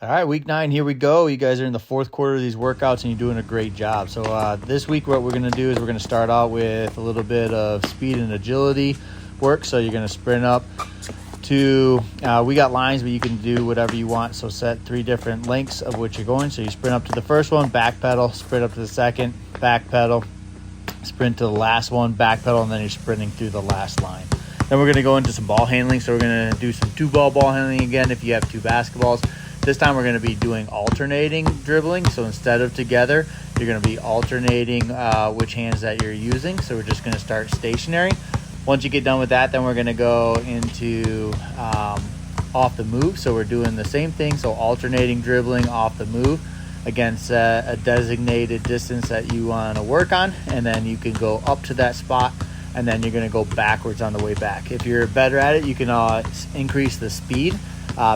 All right, week 9, here we go. You guys are in the fourth quarter of these workouts, and you're doing a great job. So this week what we're going to do is we're going to start out with a little bit of speed and agility work. So you're going to sprint up to, we got lines, but you can do whatever you want. So set 3 different lengths of which you're going. So you sprint up to the first one, back pedal, sprint up to the second, back pedal, sprint to the last one, back pedal, and then you're sprinting through the last line. Then we're going to go into some ball handling. So we're going to do some 2-ball handling again if you have 2 basketballs. This time we're going to be doing alternating dribbling. So instead of together, you're going to be alternating which hands that you're using. So we're just going to start stationary. Once you get done with that, then we're going to go into off the move. So we're doing the same thing. So alternating dribbling off the move against a designated distance that you want to work on. And then you can go up to that spot, and then you're going to go backwards on the way back. If you're better at it, you can increase the speed.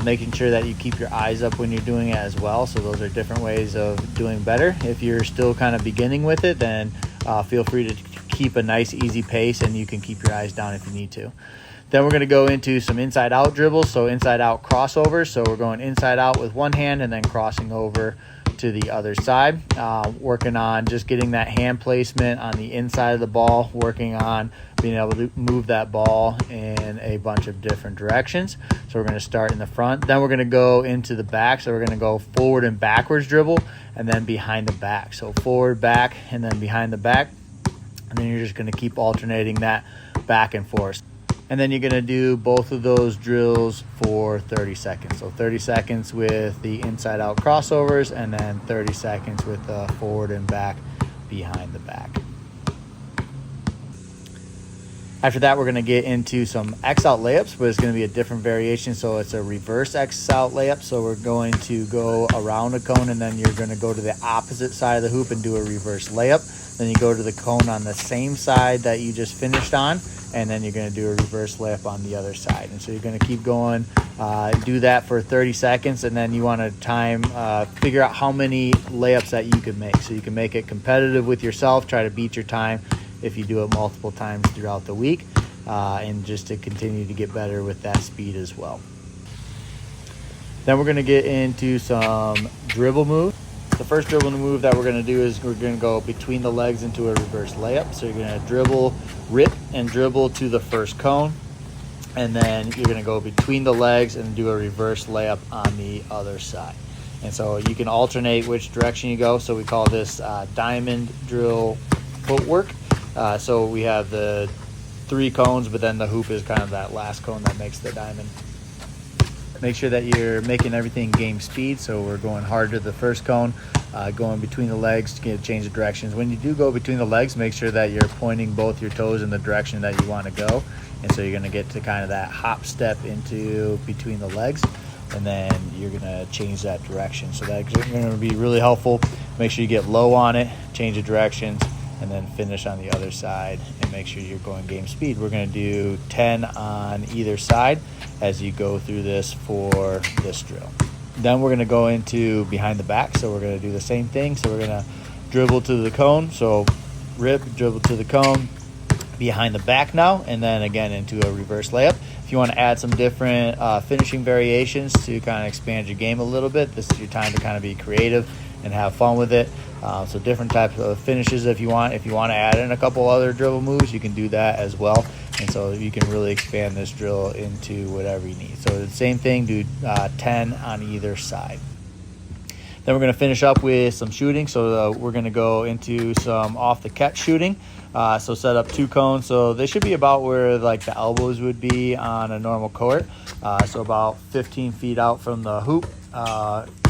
Making sure that you keep your eyes up when you're doing it as well. So those are different ways of doing better. If you're still kind of beginning with it, then feel free to keep a nice easy pace, and you can keep your eyes down if you need to. Then we're going to go into some inside out dribbles, so inside out crossovers. So we're going inside out with one hand and then crossing over to the other side, working on just getting that hand placement on the inside of the ball, working on being able to move that ball in a bunch of different directions. So we're going to start in the front, then we're going to go into the back. So we're going to go forward and backwards dribble, and then behind the back. So forward, back, and then behind the back, and then you're just going to keep alternating that back and forth. And then you're going to do both of those drills for 30 seconds. So 30 seconds with the inside out crossovers, and then 30 seconds with the forward and back behind the back. After that, we're going to get into some X-out layups, but it's going to be a different variation. So it's a reverse X-out layup. So we're going to go around a cone, and then you're going to go to the opposite side of the hoop and do a reverse layup. Then you go to the cone on the same side that you just finished on, and then you're going to do a reverse layup on the other side. And so you're going to keep going, do that for 30 seconds, and then you want to figure out how many layups that you can make. So you can make it competitive with yourself, try to beat your time if you do it multiple times throughout the week, and just to continue to get better with that speed as well. Then we're going to get into some dribble moves. The first dribble move that we're going to do is we're going to go between the legs into a reverse layup. So you're going to dribble, rip, and dribble to the first cone, and then you're going to go between the legs and do a reverse layup on the other side. And so you can alternate which direction you go. So we call this diamond drill footwork. So we have the 3 cones, but then the hoop is kind of that last cone that makes the diamond. Make sure that you're making everything game speed. So we're going hard to the first cone, going between the legs to change the directions. When you do go between the legs, make sure that you're pointing both your toes in the direction that you want to go. And so you're going to get to kind of that hop step into between the legs, and then you're going to change that direction. So that's going to be really helpful. Make sure you get low on it, change the directions, and then finish on the other side and make sure you're going game speed. We're going to do 10 on either side as you go through this for this drill. Then we're going to go into behind the back. So we're going to do the same thing. So we're going to dribble to the cone. So rip, dribble to the cone, behind the back now, and then again into a reverse layup. If you want to add some different finishing variations to kind of expand your game a little bit, this is your time to kind of be creative and have fun with it. So different types of finishes if you want. If you want to add in a couple other dribble moves, you can do that as well. And so you can really expand this drill into whatever you need. So the same thing, do 10 on either side. Then we're going to finish up with some shooting. So we're going to go into some off the catch shooting. So set up 2 cones. So they should be about where like the elbows would be on a normal court. So about 15 feet out from the hoop,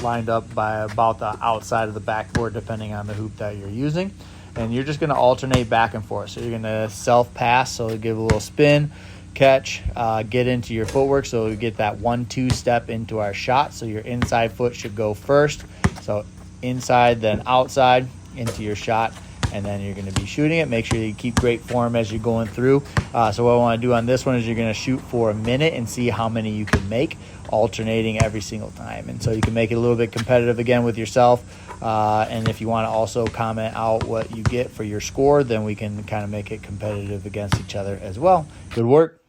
lined up by about the outside of the backboard, depending on the hoop that you're using. And you're just going to alternate back and forth. So you're going to self-pass, so give a little spin, catch, get into your footwork. So we get that 1-2 step into our shot. So your inside foot should go first. So inside, then outside into your shot, and then you're going to be shooting it. Make sure you keep great form as you're going through. So what I want to do on this one is you're going to shoot for a minute and see how many you can make, alternating every single time. And so you can make it a little bit competitive again with yourself. And if you want to also comment out what you get for your score, then we can kind of make it competitive against each other as well. Good work.